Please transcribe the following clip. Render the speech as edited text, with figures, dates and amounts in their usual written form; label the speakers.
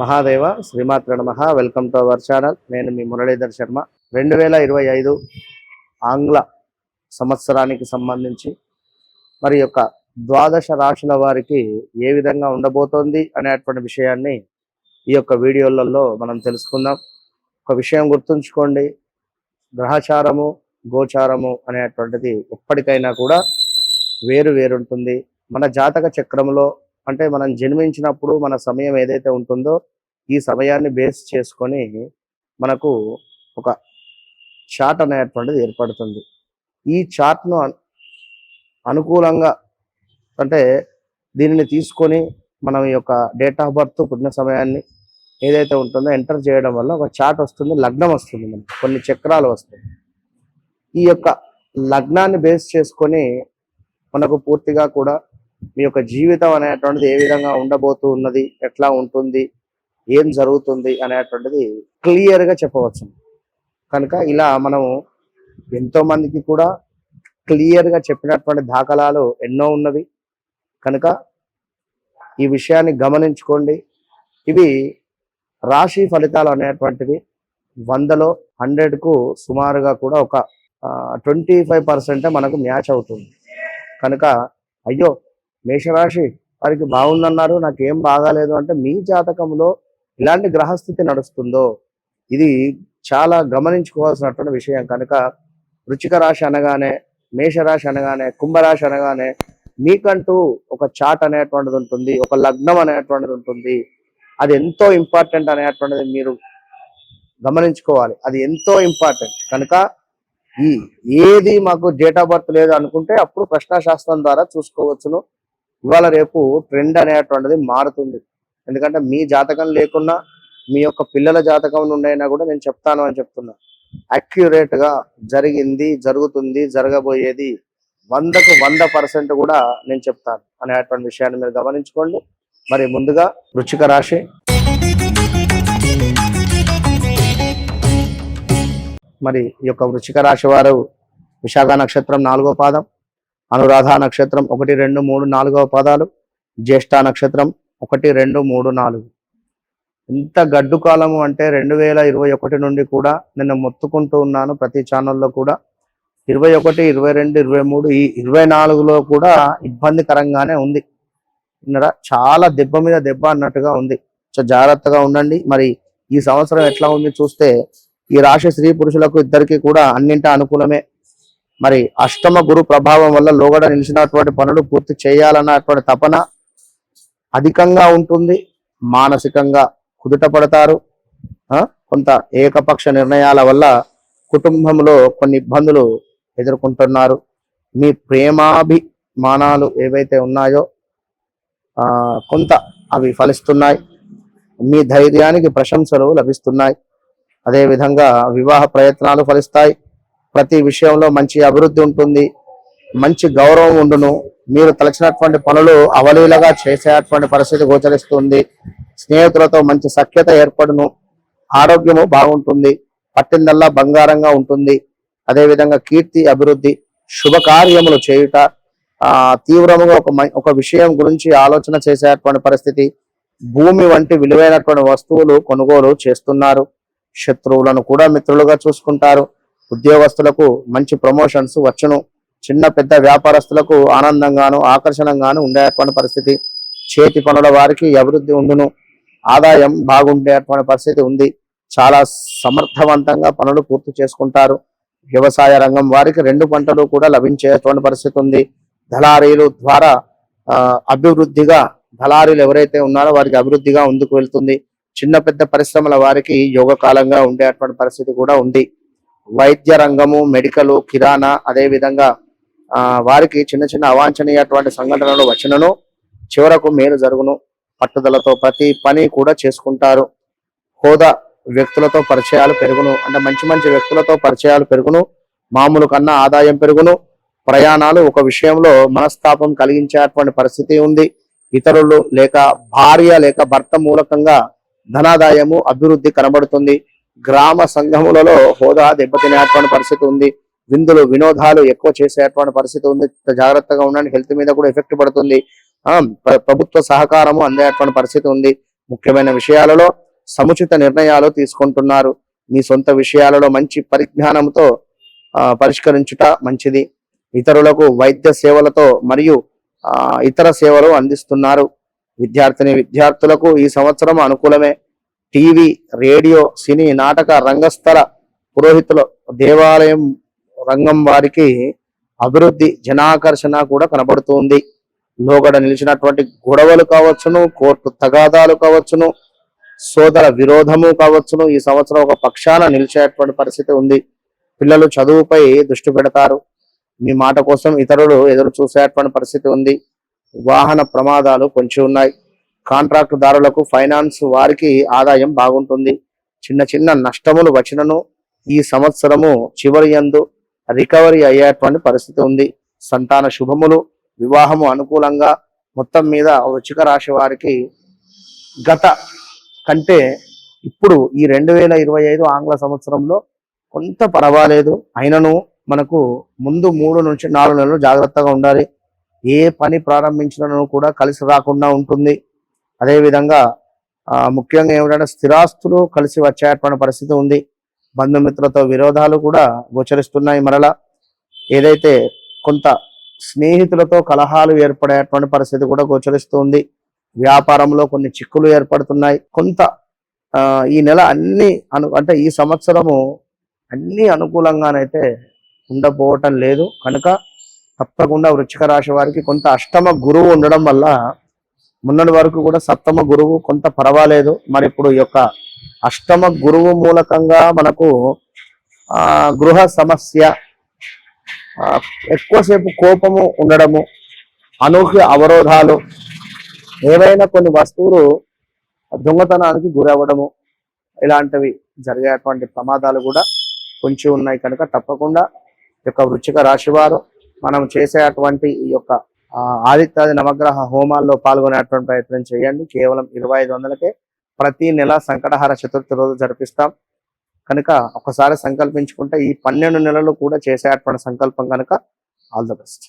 Speaker 1: మహాదేవ శ్రీమాత్ర నమః. Welcome to our channel. నేను మీ మురళీధర్ శర్మ. 2025 ఆంగ్ల సంవత్సరానికి సంబంధించి మరి యొక్క ద్వాదశ రాశుల వారికి ఏ విధంగా ఉండబోతోంది అనేటువంటి విషయాన్ని ఈ యొక్క వీడియోలలో మనం తెలుసుకుందాం. ఒక విషయం గుర్తుంచుకోండి, గ్రహచారము గోచారము అనేటువంటిది ఎప్పటికైనా కూడా వేరు ఉంటుంది. మన జాతక చక్రంలో అంటే మనం జన్మించినప్పుడు మన సమయం ఏదైతే ఉంటుందో ఈ సమయాన్ని బేస్ చేసుకొని మనకు ఒక చార్ట్ అనేటువంటిది ఏర్పడుతుంది. ఈ చార్ట్ను అనుకూలంగా అంటే దీనిని తీసుకొని మనం ఈ యొక్క డేట్ ఆఫ్ బర్త్ పుట్టిన సమయాన్ని ఏదైతే ఉంటుందో ఎంటర్ చేయడం వల్ల ఒక చార్ట్ వస్తుంది, లగ్నం వస్తుంది, మనకు కొన్ని చక్రాలు వస్తాయి. ఈ యొక్క లగ్నాన్ని బేస్ చేసుకొని మనకు పూర్తిగా కూడా మీ యొక్క జీవితం అనేటువంటిది ఏ విధంగా ఉండబోతూ ఉన్నది, ఎట్లా ఉంటుంది, ఏం జరుగుతుంది అనేటువంటిది క్లియర్గా చెప్పవచ్చు. కనుక ఇలా మనము ఎంతో మందికి కూడా క్లియర్గా చెప్పినటువంటి దాఖలాలు ఎన్నో ఉన్నవి. కనుక ఈ విషయాన్ని గమనించుకోండి. ఇవి రాశి ఫలితాలు అనేటువంటివి 100లో 100కు సుమారుగా కూడా ఒక 25% మనకు మ్యాచ్ అవుతుంది. కనుక అయ్యో మేషరాశి వారికి బాగుందన్నారు, నాకేం బాగాలేదు అంటే మీ జాతకంలో ఇలాంటి గ్రహస్థితి నడుస్తుందో ఇది చాలా గమనించుకోవాల్సినటువంటి విషయం. కనుక వృశ్చిక రాశి అనగానే, మేషరాశి అనగానే, కుంభరాశి అనగానే మీకంటూ ఒక చార్ట్ అనేటువంటిది ఉంటుంది, ఒక లగ్నం అనేటువంటిది ఉంటుంది. అది ఎంతో ఇంపార్టెంట్ అనేటువంటిది మీరు గమనించుకోవాలి. అది ఎంతో ఇంపార్టెంట్. కనుక ఏది మాకు డేట్ ఆఫ్ బర్త్ లేదు అనుకుంటే అప్పుడు ప్రశ్నాశాస్త్రం ద్వారా చూసుకోవచ్చును. ఇవాళ రేపు ట్రెండ్ అనేటువంటిది మారుతుంది. ఎందుకంటే మీ జాతకం లేకున్నా మీ యొక్క పిల్లల జాతకం నుండి అయినా కూడా నేను చెప్తాను అని చెప్తున్నా. అక్యురేట్గా జరిగింది, జరుగుతుంది, జరగబోయేది 100కు 100% కూడా నేను చెప్తాను అనేటువంటి విషయాన్ని మీరు గమనించుకోండి. మరి ముందుగా వృశ్చిక రాశి. మరి ఈ యొక్క వృశ్చిక రాశి వారు విశాఖ నక్షత్రం 4వ పాదం, అనురాధ నక్షత్రం 1, 2, 3, 4వ పాదాలు, జ్యేష్ఠ నక్షత్రం 1, 2, 3, 4. ఇంత గడ్డు కాలము అంటే 2021 నుండి కూడా నేను మొత్తుకుంటూ ఉన్నాను ప్రతి ఛానల్లో కూడా. 21, 22, 23 ఈ 24లో కూడా ఇబ్బందికరంగానే ఉంది. చాలా దెబ్బ మీద దెబ్బ అన్నట్టుగా ఉంది. సో జాగ్రత్తగా ఉండండి. మరి ఈ సంవత్సరం ఎట్లా ఉంది చూస్తే ఈ రాశి స్త్రీ పురుషులకు ఇద్దరికి కూడా అన్నింటా అనుకూలమే. మరి అష్టమ గురు ప్రభావం వల్ల లోగడ నిలిచినటువంటి పనులు పూర్తి చేయాలన్నటువంటి తపన అధికంగా ఉంటుంది. మానసికంగా కుదుట పడతారు. కొంత ఏకపక్ష నిర్ణయాల వల్ల కుటుంబంలో కొన్ని ఇబ్బందులు ఎదుర్కొంటున్నారు. మీ ప్రేమాభిమానాలు ఏవైతే ఉన్నాయో కొంత అవి ఫలిస్తున్నాయి. మీ ధైర్యానికి ప్రశంసలు లభిస్తున్నాయి. అదేవిధంగా వివాహ ప్రయత్నాలు ఫలిస్తాయి. ప్రతి విషయంలో మంచి అభివృద్ధి ఉంటుంది, మంచి గౌరవం ఉండును. మీరు తలచినటువంటి పనులు అవలీలగా చేసేటువంటి పరిస్థితి గోచరిస్తుంది. స్నేహితులతో మంచి సఖ్యత ఏర్పడును. ఆరోగ్యము బాగుంటుంది. పట్టిందల్లా బంగారంగా ఉంటుంది. అదేవిధంగా కీర్తి, అభివృద్ధి, శుభకార్యములు చేయుట, తీవ్రముగా ఒక విషయం గురించి ఆలోచన చేసేటువంటి పరిస్థితి. భూమి వంటి విలువైనటువంటి వస్తువులు కొనుగోలు చేస్తున్నారు. శత్రువులను కూడా మిత్రులుగా చూసుకుంటారు. ఉద్యోగస్తులకు మంచి ప్రమోషన్స్ వచ్చును. చిన్న పెద్ద వ్యాపారస్తులకు ఆనందంగాను ఆకర్షణంగాను ఉండేటువంటి పరిస్థితి. చేతి పనుల వారికి అభివృద్ధి ఉండును. ఆదాయం బాగుండేటువంటి పరిస్థితి ఉంది. చాలా సమర్థవంతంగా పనులు పూర్తి చేసుకుంటారు. వ్యవసాయ రంగం వారికి 2 పంటలు కూడా లభించేటువంటి పరిస్థితి ఉంది. దళారీలు ద్వారా అభివృద్ధిగా, దళారీలు ఎవరైతే ఉన్నారో వారికి అభివృద్ధిగా ముందుకు వెళ్తుంది. చిన్న పెద్ద పరిశ్రమల వారికి యోగకాలంగా ఉండేటువంటి పరిస్థితి కూడా ఉంది. వైద్య రంగము, మెడికల్, కిరాణా, అదేవిధంగా వారికి చిన్న చిన్న అవాంఛనీయటువంటి సంఘటనలు వచ్చినను చివరకు మేలు జరుగును. పట్టుదలతో ప్రతి పని కూడా చేసుకుంటారు. హోదా వ్యక్తులతో పరిచయాలు పెరుగును. అంటే మంచి మంచి వ్యక్తులతో పరిచయాలు పెరుగును. మామూలు కన్నా ఆదాయం పెరుగును. ప్రయాణాలు ఒక విషయంలో మనస్తాపం కలిగించేటువంటి పరిస్థితి ఉంది. ఇతరులు లేక భార్య లేక భర్త మూలకంగా ధనాదాయము, అభివృద్ధి కనబడుతుంది. గ్రామ సంఘములలో హోదా దెబ్బతినేటువంటి పరిస్థితి ఉంది. విందులు, వినోదాలు ఎక్కువ చేసేటువంటి పరిస్థితి ఉంది. జాగ్రత్తగా ఉండండి. హెల్త్ మీద కూడా ఎఫెక్ట్ పడుతుంది. ప్రభుత్వ సహకారము అందేటువంటి పరిస్థితి ఉంది. ముఖ్యమైన విషయాలలో సముచిత నిర్ణయాలు తీసుకుంటున్నారు. మీ సొంత విషయాలలో మంచి పరిజ్ఞానంతో పరిష్కరించుట మంచిది. ఇతరులకు వైద్య సేవలతో మరియు ఇతర సేవలు అందిస్తున్నారు. విద్యార్థులకు ఈ సంవత్సరం అనుకూలమే. టీవీ, రేడియో, సినీ, నాటక రంగస్థల పురోహితులు, దేవాలయం రంగం వారికి అభివృద్ధి, జనాకర్షణ కూడా కనబడుతుంది. లోగడ నిలిచినటువంటి గొడవలు కావచ్చును, కోర్టు తగాదాలు కావచ్చును, సోదర విరోధము కావచ్చును, ఈ సంవత్సరం ఒక పక్షాన నిలిచేటువంటి పరిస్థితి ఉంది. పిల్లలు చదువుపై దృష్టి పెడతారు. మీ మాట కోసం ఇతరులు ఎదురు చూసేటువంటి పరిస్థితి ఉంది. వాహన ప్రమాదాలు కొంచెం ఉన్నాయి. కాంట్రాక్ట్ దారులకు, ఫైనాన్స్ వారికి ఆదాయం బాగుంటుంది. చిన్న చిన్న నష్టములు వచ్చినను ఈ సంవత్సరము చివరి యందు రికవరీ అయ్యేటువంటి పరిస్థితి ఉంది. సంతాన శుభములు, వివాహము అనుకూలంగా. మొత్తం మీద వృశ్చిక రాశి వారికి గత కంటే ఇప్పుడు ఈ 2025 ఆంగ్ల సంవత్సరంలో కొంత పర్వాలేదు. అయినను మనకు ముందు 3 నుంచి 4 నెలలు జాగ్రత్తగా ఉండాలి. ఏ పని ప్రారంభించినను కూడా కలిసి రాకుండా ఉంటుంది. అదేవిధంగా ముఖ్యంగా ఏమిటంటే స్థిరాస్తులు కలిసి వచ్చేటువంటి పరిస్థితి ఉంది. బంధుమిత్రులతో విరోధాలు కూడా గోచరిస్తున్నాయి. మరలా ఏదైతే కొంత స్నేహితులతో కలహాలు ఏర్పడేటువంటి పరిస్థితి కూడా గోచరిస్తుంది. వ్యాపారంలో కొన్ని చిక్కులు ఏర్పడుతున్నాయి. కొంత ఈ నెల అంటే ఈ సంవత్సరము అన్ని అనుకూలంగానైతే ఉండబోవటం లేదు. కనుక తప్పకుండా వృశ్చిక రాశి వారికి కొంత అష్టమ గురువు ఉండడం వల్ల మొన్నటి వరకు కూడా సప్తమ గురువు కొంత పర్వాలేదు. మరి ఇప్పుడు ఈ యొక్క అష్టమ గురువు మూలకంగా మనకు గృహ సమస్య, ఎక్కువసేపు కోపము ఉండడము, అనూహ్య అవరోధాలు, ఏవైనా కొన్ని వస్తువులు దొంగతనానికి గురవ్వడము, ఇలాంటివి జరిగేటువంటి ప్రమాదాలు కూడా కొంచెం ఉన్నాయి. కనుక తప్పకుండా ఈ యొక్క వృశ్చిక రాశి వారు మనం చేసేటువంటి ఈ యొక్క ఆదిత్యాది నవగ్రహ హోమాల్లో పాల్గొనేటువంటి ప్రయత్నం చేయండి. కేవలం 2500కే ప్రతి నెల సంకటహార చతుర్థి రోజు జరిపిస్తాం. కనుక ఒకసారి సంకల్పించుకుంటే ఈ 12 నెలలు కూడా చేసేటువంటి సంకల్పం కనుక ఆల్ ద బెస్ట్.